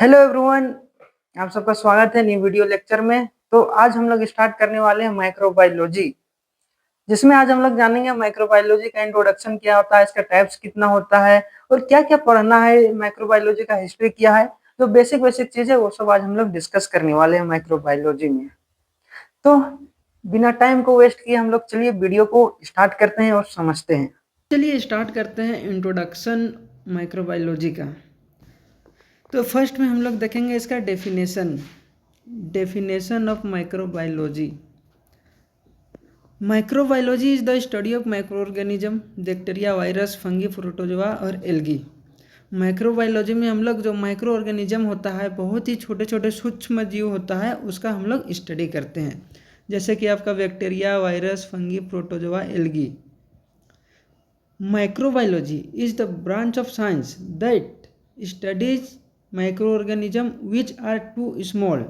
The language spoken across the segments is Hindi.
हेलो एवरीवन, आप सबका स्वागत है न्यू वीडियो लेक्चर में। तो आज हम लोग स्टार्ट करने वाले हैं माइक्रोबायोलॉजी, जिसमें आज हम लोग जानेंगे माइक्रोबायोलॉजी का इंट्रोडक्शन क्या होता है, इसका टाइप्स कितना होता है और क्या क्या पढ़ना है, माइक्रोबायोलॉजी का हिस्ट्री क्या है। तो बेसिक बेसिक चीजें वो सब आज हम लोग डिस्कस करने वाले हैं माइक्रोबायोलॉजी में। तो बिना टाइम को वेस्ट किए हम लोग चलिए वीडियो को स्टार्ट करते हैं और समझते हैं। चलिए स्टार्ट करते हैं इंट्रोडक्शन माइक्रोबायोलॉजी का। तो फर्स्ट में हम लोग देखेंगे इसका definition of microbiology. Microbiology is the study of micro organism, bacteria, virus, fungi, protozoa और एल्गी। माइक्रोबायोलॉजी में हम लोग जो माइक्रो ऑर्गेनिज्म होता है, बहुत ही छोटे छोटे सूक्ष्म जीव होता है, उसका हम लोग स्टडी करते हैं। जैसे कि आपका bacteria, virus, fungi, protozoa, algae. Microbiology is the branch of science that studies microorganism which are too small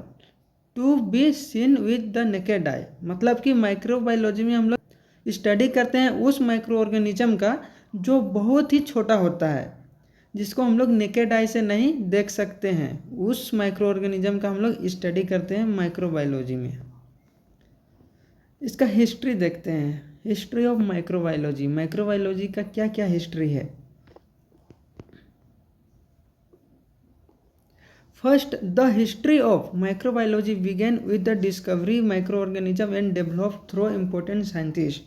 to be seen with the naked eye. मतलब कि माइक्रोबायोलॉजी में हम लोग स्टडी करते हैं उस माइक्रोऑर्गेनिज्म का जो बहुत ही छोटा होता है, जिसको हम लोग नेकेड आई से नहीं देख सकते हैं। उस माइक्रोऑर्गेनिज्म का हम लोग स्टडी करते हैं माइक्रोबायोलॉजी में। इसका हिस्ट्री देखते हैं। हिस्ट्री ऑफ माइक्रोबायोलॉजी, माइक्रोबायोलॉजी का क्या क्या हिस्ट्री है। First, the history of microbiology began with the discovery microorganism and developed through important scientists।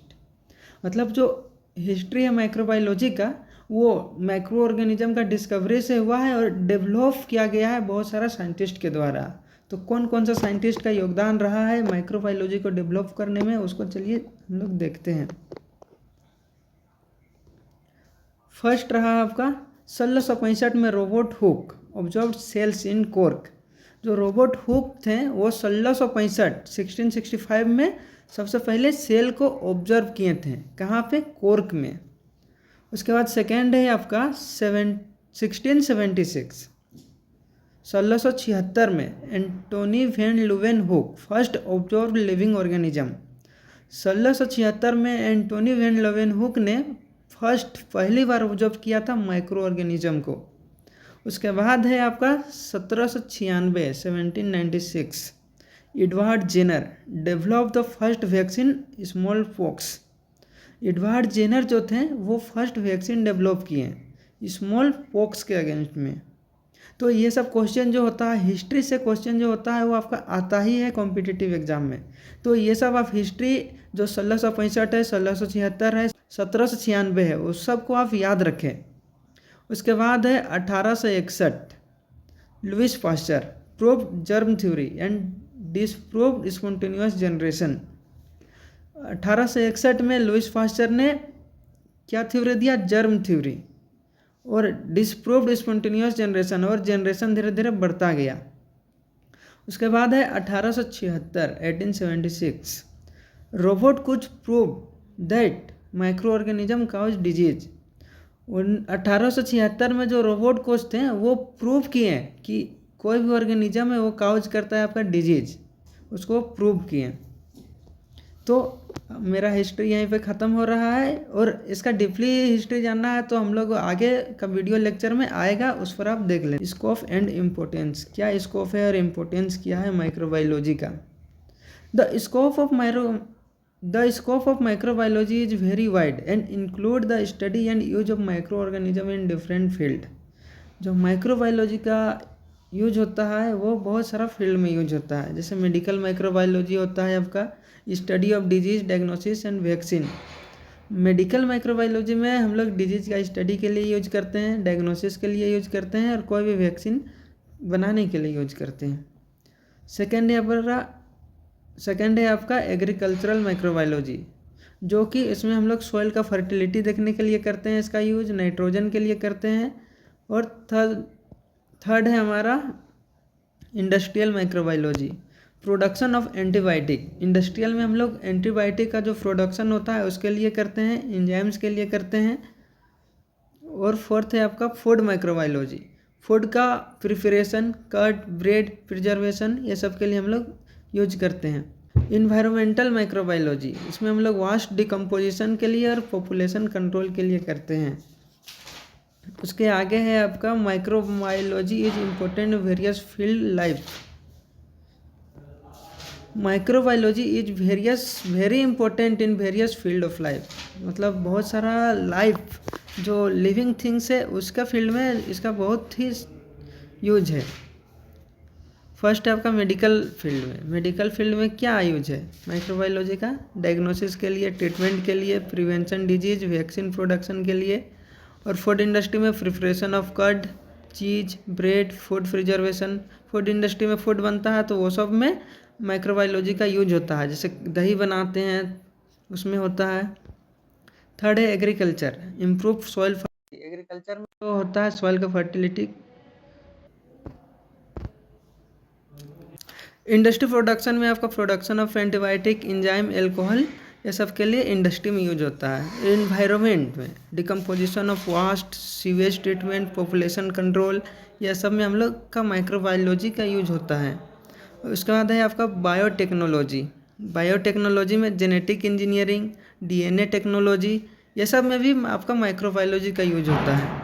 मतलब जो हिस्ट्री है माइक्रोबायोलॉजी का, वो माइक्रो ऑर्गेनिज्म का डिस्कवरी से हुआ है और डेवलप किया गया है बहुत सारा साइंटिस्ट के द्वारा। तो कौन कौन सा साइंटिस्ट का योगदान रहा है माइक्रोबायोलॉजी को डेवलप करने में, उसको चलिए हम लोग देखते हैं। फर्स्ट रहा आपका 1665 में रॉबर्ट हुक ऑब्जर्व्ड सेल्स इन कॉर्क। जो रॉबर्ट हुक थे वो 1665 में सबसे पहले सेल को ऑब्जर्व किए थे। कहाँ पे? कॉर्क में। उसके बाद सेकेंड है आपका 1676 में Antonie van Leeuwenhoek first observe living organism. 1676 में एंटोनी वैन लुवेन हुक ने पहली बार ऑब्जर्व किया था माइक्रो ऑर्गेनिज्म को। उसके बाद है आपका 1796 Edward Jenner develop the first vaccine small pox. Edward Jenner जो थे वो फर्स्ट वैक्सीन डेवलप किए स्मॉल पॉक्स के अगेंस्ट में। तो ये सब क्वेश्चन जो होता है हिस्ट्री से, क्वेश्चन जो होता है वो आपका आता ही है कॉम्पिटिटिव एग्जाम में। तो ये सब आप हिस्ट्री जो 1665 है, 1676 है, 1796 है, उस सब को आप याद रखें। उसके बाद है 1861 Louis Pasteur proved germ theory and disproved spontaneous generation. 1861 में लुइस पास्चर ने क्या थ्योरी दिया? Germ theory. और डिस्प्रूव्ड स्पॉन्टेनियस जनरेशन, और जनरेशन धीरे धीरे बढ़ता गया। उसके बाद है 1876 रोबोट कुछ prove that micro organism cause disease. 1876 में जो रोबोट कोच थे वो प्रूव किए कि कोई भी ऑर्गेनिज्म है वो काउज करता है आपका डिजीज, उसको प्रूव किए। तो मेरा हिस्ट्री यहीं पे ख़त्म हो रहा है, और इसका डीपली हिस्ट्री जानना है तो हम लोग आगे का वीडियो लेक्चर में आएगा, उस पर आप देख लें। स्कोप एंड इम्पोर्टेंस, क्या स्कोप है और इम्पोर्टेंस क्या है माइक्रोबायोलॉजी का। The scope of microbiology is very wide and include the study and use of micro organism in different field. जो माइक्रोबायोलॉजी का यूज होता है वो बहुत सारा फील्ड में यूज होता है। जैसे मेडिकल माइक्रोबायोलॉजी होता है आपका study of disease, diagnosis and vaccine. Medical microbiology में हम लोग डिजीज का स्टडी के लिए यूज करते हैं, डायग्नोसिस के लिए यूज करते हैं, और कोई भी वैक्सीन बनाने के लिए यूज करते हैं। सेकेंड है आपका एग्रीकल्चरल माइक्रोबायोलॉजी, जो कि इसमें हम लोग सॉइल का फर्टिलिटी देखने के लिए करते हैं, इसका यूज नाइट्रोजन के लिए करते हैं। और थर्ड है हमारा industrial microbiology, production of antibiotic. Industrial में हम लोग एंटीबायोटिक का जो प्रोडक्शन होता है उसके लिए करते हैं, एंजाइम्स के लिए करते हैं। और फोर्थ है आपका फूड माइक्रोबायोलॉजी, फूड का प्रिपरेशन, कट, ब्रेड, प्रिजर्वेशन, ये सब के लिए हम लोग यूज करते हैं। इन्वायरमेंटल माइक्रोबायोलॉजी, इसमें हम लोग वास्ट डिकम्पोजिशन के लिए और पॉपुलेशन कंट्रोल के लिए करते हैं। उसके आगे है आपका microbiology is important various field life. Microbiology is very important in various field of life, मतलब बहुत सारा लाइफ जो लिविंग थिंग्स है उसका फील्ड में इसका बहुत ही यूज है। फर्स्ट है आपका मेडिकल फील्ड में क्या यूज है माइक्रोबायोलॉजी का? डायग्नोसिस के लिए, ट्रीटमेंट के लिए, प्रिवेंशन डिजीज, वैक्सीन प्रोडक्शन के लिए, और फूड इंडस्ट्री में preparation of curd, cheese, bread, food preservation. Food industry में फूड बनता है तो वो सब में माइक्रोबायोलॉजी का यूज होता है, जैसे दही बनाते हैं उसमें होता है। थर्ड है agriculture, improve soil fertility. Agriculture में तो होता है सॉइल का फर्टिलिटी। इंडस्ट्री प्रोडक्शन में आपका production of antibiotic, enzyme, alcohol, ये सब के लिए इंडस्ट्री में यूज होता है। इन्वायरमेंट में decomposition of vast, sewage treatment, population control, यह सब में हम लोग का माइक्रोबायोलॉजी का यूज होता है। उसके बाद है आपका बायोटेक्नोलॉजी में जेनेटिक इंजीनियरिंग, डीएनए टेक्नोलॉजी, ये सब में भी आपका माइक्रोबायोलॉजी का यूज होता है।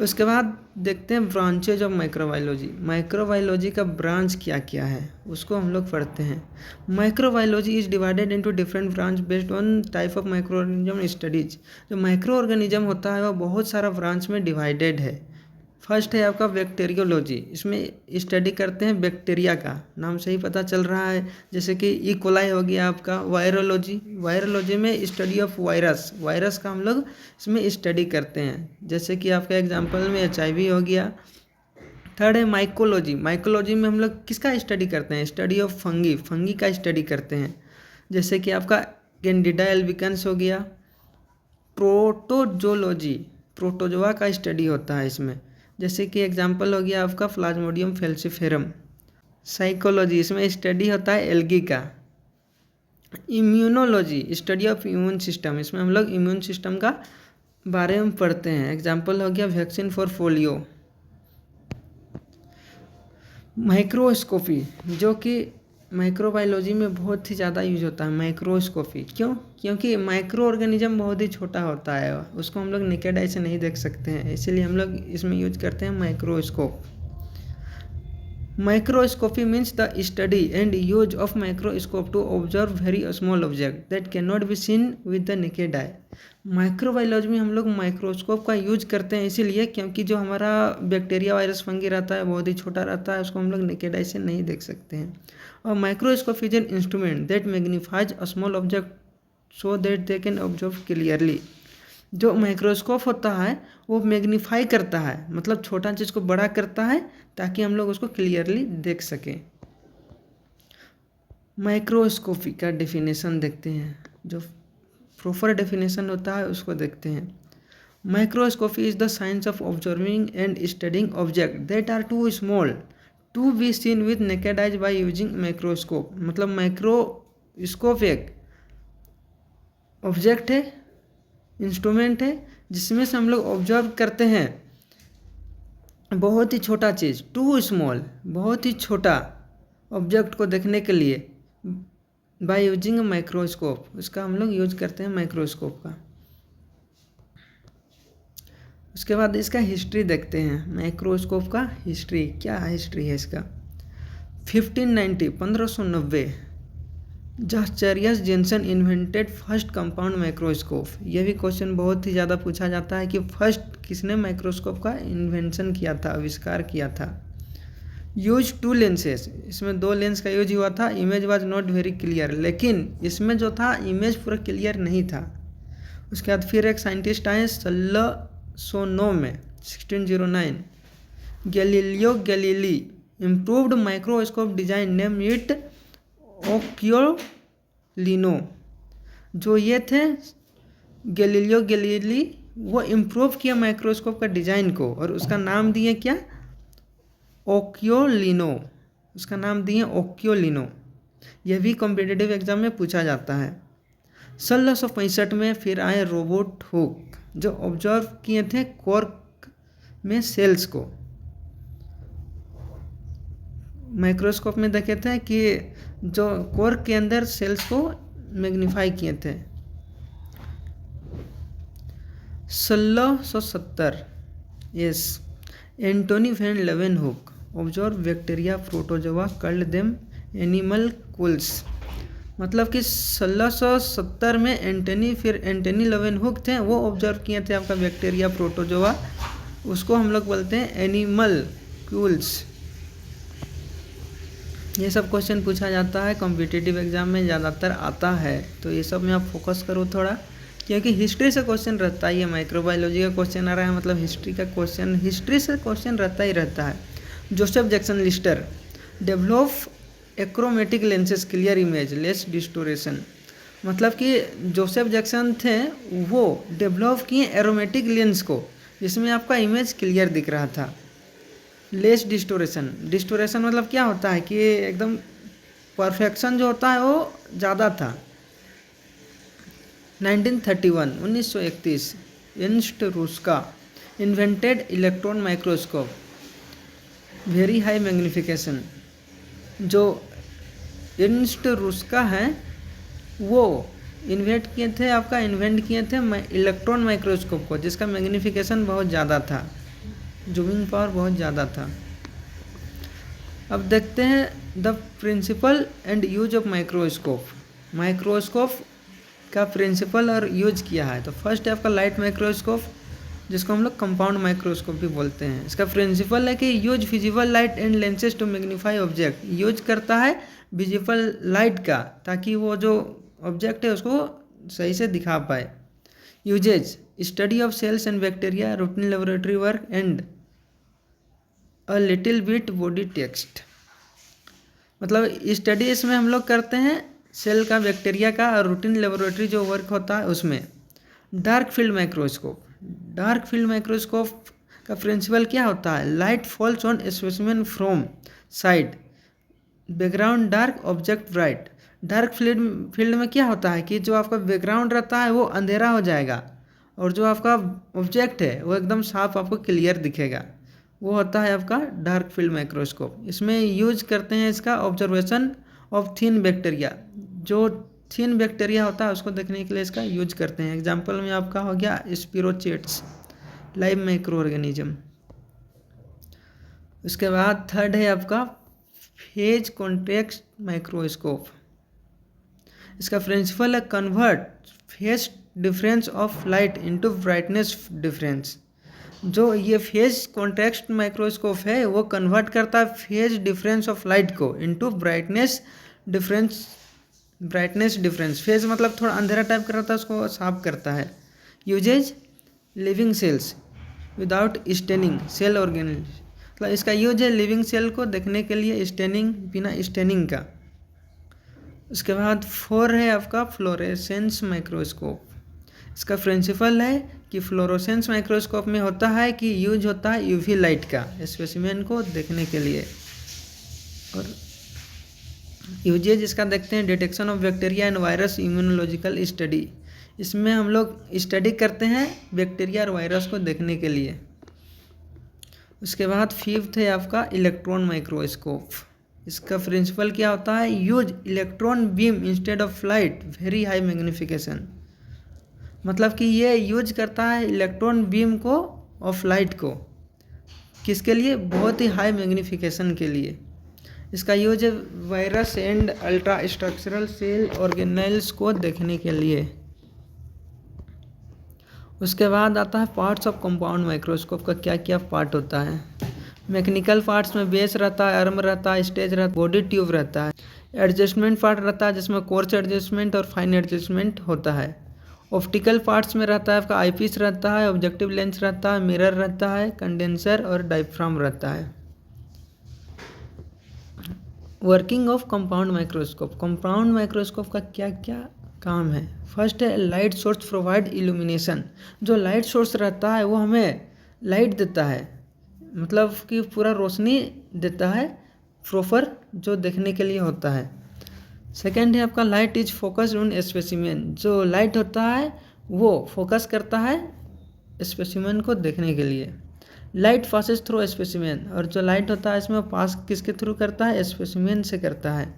उसके बाद देखते हैं ब्रांचेज ऑफ माइक्रोबायोलॉजी का ब्रांच क्या क्या है उसको हम लोग पढ़ते हैं। Microbiology is divided into different branch based on type of micro organism studies. जो माइक्रो ऑर्गेनिज्म होता है वो बहुत सारा ब्रांच में डिवाइडेड है। फर्स्ट है आपका बैक्टीरियोलॉजी, इसमें स्टडी करते हैं बैक्टीरिया का, नाम से ही पता चल रहा है, जैसे कि ई कोलाई हो गया आपका। वायरोलॉजी में स्टडी ऑफ वायरस का हम लोग इसमें स्टडी करते हैं, जैसे कि आपका एग्जांपल में HIV हो गया। थर्ड है माइकोलॉजी में हम लोग किसका स्टडी करते हैं? स्टडी ऑफ फंगी का स्टडी करते हैं, जैसे कि आपका कैंडिडा एल्बिकन्स हो गया। प्रोटोजोलॉजी, प्रोटोजोआ का स्टडी होता है इसमें, जैसे कि एग्जांपल हो गया आपका प्लाज्मोडियम फैल्सिफेरम। साइकोलॉजी, इसमें स्टडी होता है एल्गी का। Immunology, study of immune system, इसमें हम लोग इम्यून सिस्टम का बारे में पढ़ते हैं, एग्जांपल हो गया वैक्सीन फॉर पोलियो। माइक्रोस्कोपी, जो कि माइक्रोबायोलॉजी में बहुत ही ज़्यादा यूज होता है। माइक्रोस्कोपी क्यों? क्योंकि माइक्रो ऑर्गेनिज्म बहुत ही छोटा होता है, उसको हम लोग नेकेड आई से नहीं देख सकते हैं, इसीलिए हम लोग इसमें यूज करते हैं microscope. Microscopy means the study and use of microscope to observe very small object that can not be seen with the naked eye. Microbiology में हम लोग माइक्रोस्कोप का यूज करते हैं इसीलिए क्योंकि जो हमारा बैक्टीरिया, वायरस, फंगी रहता है बहुत ही छोटा रहता है, उसको हम लोग नेकेड आई से नहीं देख सकते हैं। और microscope is an instrument that magnifies a small object so that they can observe clearly. जो माइक्रोस्कोप होता है वो मैग्नीफाई करता है, मतलब छोटा चीज़ को बड़ा करता है ताकि हम लोग उसको क्लियरली देख सकें। माइक्रोस्कोपी का डेफिनेशन देखते हैं, जो प्रॉपर डेफिनेशन होता है उसको देखते हैं। Microscopy is the science of observing and studying object that are too small to be seen with naked eyes by using microscope. मतलब माइक्रोस्कोप एक ऑब्जेक्ट है, इंस्ट्रूमेंट है, जिसमें से हम लोग ऑब्जर्व करते हैं बहुत ही छोटा चीज़, टू स्मॉल, बहुत ही छोटा ऑब्जेक्ट को देखने के लिए बाय यूजिंग माइक्रोस्कोप, उसका हम लोग यूज करते हैं माइक्रोस्कोप का। उसके बाद इसका हिस्ट्री देखते हैं, माइक्रोस्कोप का हिस्ट्री, क्या हिस्ट्री है इसका। 1590 George Janssen invented first compound microscope. ये भी क्वेश्चन बहुत ही ज़्यादा पूछा जाता है कि फर्स्ट किसने माइक्रोस्कोप का इन्वेंशन किया था, आविष्कार किया था। यूज 2 लेंसेज, इसमें 2 लेंस का यूज हुआ था। Image was not very clear, लेकिन इसमें जो था इमेज पूरा क्लियर नहीं था। उसके बाद फिर एक साइंटिस्ट आए 1609 में, 1609, Galileo Galilei improved microscope design name it occhiolino. जो ये थे गैलीलियो गैलीली, वो इम्प्रूव किया माइक्रोस्कोप का डिजाइन को और उसका नाम दिए क्या? ओक्योलिनो, उसका नाम दिए ओक्योलिनो। यह भी कॉम्पिटिटिव एग्जाम में पूछा जाता है। 1665 में फिर आए रोबर्ट हुक, जो ऑब्जर्व किए थे कॉर्क में सेल्स को। माइक्रोस्कोप में देखे थे कि जो कॉर्क के अंदर सेल्स को मैग्नीफाई किए थे। 1670 yes. Antonie van Leeuwenhoek observe bacteria protozoa called them animalcules. मतलब कि 1670 में एंटोनी लेवेनहुक थे, वो ऑब्जर्व किए थे आपका बैक्टीरिया प्रोटोजोआ, उसको हम लोग बोलते हैं एनिमल कूल्स। ये सब क्वेश्चन पूछा जाता है कॉम्पिटिटिव एग्जाम में, ज़्यादातर आता है, तो ये सब में आप फोकस करो थोड़ा, क्योंकि हिस्ट्री से क्वेश्चन रहता है। ये माइक्रोबायोलॉजी का क्वेश्चन आ रहा है, मतलब हिस्ट्री का क्वेश्चन, हिस्ट्री से क्वेश्चन रहता ही रहता है। Joseph Jackson Lister develop achromatic lenses clear image less distortion. मतलब कि जोसेफ जैक्सन थे, वो डेवलप किए एरोमेटिक लेंस को, जिसमें आपका इमेज क्लियर दिख रहा था। लेस डिस्टोरेशन, डिस्टोरेशन मतलब क्या होता है कि एकदम परफेक्शन जो होता है वो ज़्यादा था। 1931 Ernst Ruska invented electron microscope very high magnification. जो एर्नस्ट रूस्का है वो इन्वेंट किए थे इलेक्ट्रॉन माइक्रोस्कोप को, जिसका मैग्निफिकेशन बहुत ज़्यादा था, जूमिंग पावर बहुत ज़्यादा था। अब देखते हैं the principle and use of microscope. Microscope का प्रिंसिपल और यूज किया है, तो फर्स्ट है आपका लाइट माइक्रोस्कोप, जिसको हम लोग कंपाउंड माइक्रोस्कोप भी बोलते हैं। इसका प्रिंसिपल है कि use visible light and lenses to magnify object. Use करता है विजिबल लाइट का, ताकि वो जो ऑब्जेक्ट है उसको सही से दिखा पाए। Uses study of cells and bacteria, routine laboratory work and a little bit body text. मतलब स्टडी इसमें हम लोग करते हैं सेल का, बैक्टीरिया का, और रूटीन लेबोरेटरी जो वर्क होता है उसमें। Dark field microscope, dark field microscope का प्रिंसिपल क्या होता है? Light falls on specimen from side, background dark object bright. Dark field में क्या होता है कि जो आपका बैकग्राउंड रहता है वो अंधेरा हो जाएगा, और जो आपका ऑब्जेक्ट है वो एकदम साफ आपको क्लियर दिखेगा, वो होता है आपका डार्क फील्ड माइक्रोस्कोप। इसमें यूज करते हैं इसका ऑब्जर्वेशन ऑफ थिन बैक्टीरिया, जो थिन बैक्टीरिया होता है उसको देखने के लिए इसका यूज करते हैं। एग्जाम्पल में आपका हो गया स्पिरोचेट्स, लाइव माइक्रो ऑर्गेनिज्म। उसके बाद थर्ड है आपका फेज कॉन्टेक्स्ट माइक्रोस्कोप। इसका प्रिंसिपल है convert phase difference of light into brightness difference. जो ये फेज कॉन्टेक्स्ट माइक्रोस्कोप है वो कन्वर्ट करता है फेज डिफरेंस ऑफ लाइट को इनटू ब्राइटनेस डिफरेंस। फेज मतलब थोड़ा अंधेरा टाइप का रहता है, उसको साफ करता है। Uses living cells without staining cell organism. मतलब इसका यूज है लिविंग सेल को देखने के लिए, स्टेनिंग बिना स्टेनिंग का। उसके बाद 4 है आपका फ्लोरेसेंस माइक्रोस्कोप। इसका प्रिंसिपल है कि फ्लोरोसेंस माइक्रोस्कोप में होता है कि यूज होता है यूवी लाइट का स्पेसिमेन को देखने के लिए। और यूजेज इसका देखते हैं detection of bacteria and virus, immunological study. इसमें हम लोग स्टडी करते हैं बैक्टीरिया और वायरस को देखने के लिए। उसके बाद 5th है आपका इलेक्ट्रॉन माइक्रोस्कोप। इसका प्रिंसिपल क्या होता है? Use electron beam instead of light, very high magnification. मतलब कि ये यूज करता है इलेक्ट्रॉन बीम को ऑफ लाइट को, किसके लिए? बहुत ही हाई मैग्निफिकेशन के लिए। इसका यूज है virus and ultra structural cell organelles को देखने के लिए। उसके बाद आता है पार्ट्स ऑफ कंपाउंड माइक्रोस्कोप का क्या क्या पार्ट होता है। मैकेनिकल पार्ट्स में बेस रहता है, आर्म रहता है, स्टेज रहता है, बॉडी ट्यूब रहता है। एडजस्टमेंट पार्ट रहता है जिसमें कोर्स एडजस्टमेंट और फाइन एडजस्टमेंट होता है। ऑप्टिकल पार्ट्स में रहता है आपका आईपीस रहता है, ऑब्जेक्टिव लेंस रहता है, मिरर रहता है, कंडेंसर और डायफ्राम रहता है। Working of compound microscope. Compound microscope का क्या क्या काम है? फर्स्ट है लाइट सोर्स प्रोवाइड इल्यूमिनेशन। जो लाइट सोर्स रहता है वो हमें लाइट देता है, मतलब कि पूरा रोशनी देता है प्रॉपर, जो देखने के लिए होता है। सेकेंड है आपका light is focused on specimen. जो लाइट होता है वो फोकस करता है स्पेसिमेन को देखने के लिए। लाइट पासेस थ्रू स्पेसिमेन, और जो लाइट होता है इसमें पास किसके थ्रू करता है? स्पेसिमेन से करता है।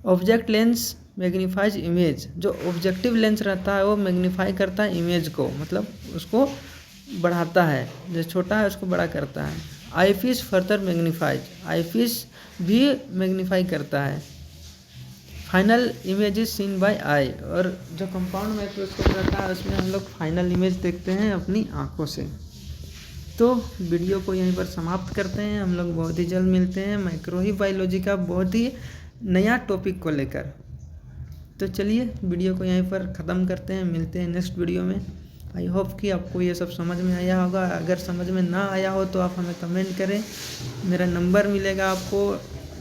Object lens magnifies image. जो ऑब्जेक्टिव लेंस रहता है वो मैग्नीफाई करता है इमेज को, मतलब उसको बढ़ाता है, जो छोटा है उसको बड़ा करता है। आईपीस फर्दर मैग्नीफाइज, आईपीस भी मैग्नीफाई करता है। Final image is seen by eye, और जो कंपाउंड माइक्रोस्कोप रहता है उसमें हम लोग फाइनल इमेज देखते हैं अपनी आँखों से। तो वीडियो को यहीं पर समाप्त करते हैं। हम लोग बहुत ही जल्द मिलते हैं माइक्रोवेव बायोलॉजी का बहुत ही नया टॉपिक को लेकर। तो चलिए वीडियो को यहीं पर ख़त्म करते हैं, मिलते हैं नेक्स्ट वीडियो में। आई होप कि आपको ये सब समझ में आया होगा। अगर समझ में ना आया हो तो आप हमें कमेंट करें, मेरा नंबर मिलेगा आपको,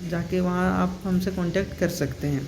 जाके वहाँ आप हमसे कांटेक्ट कर सकते हैं।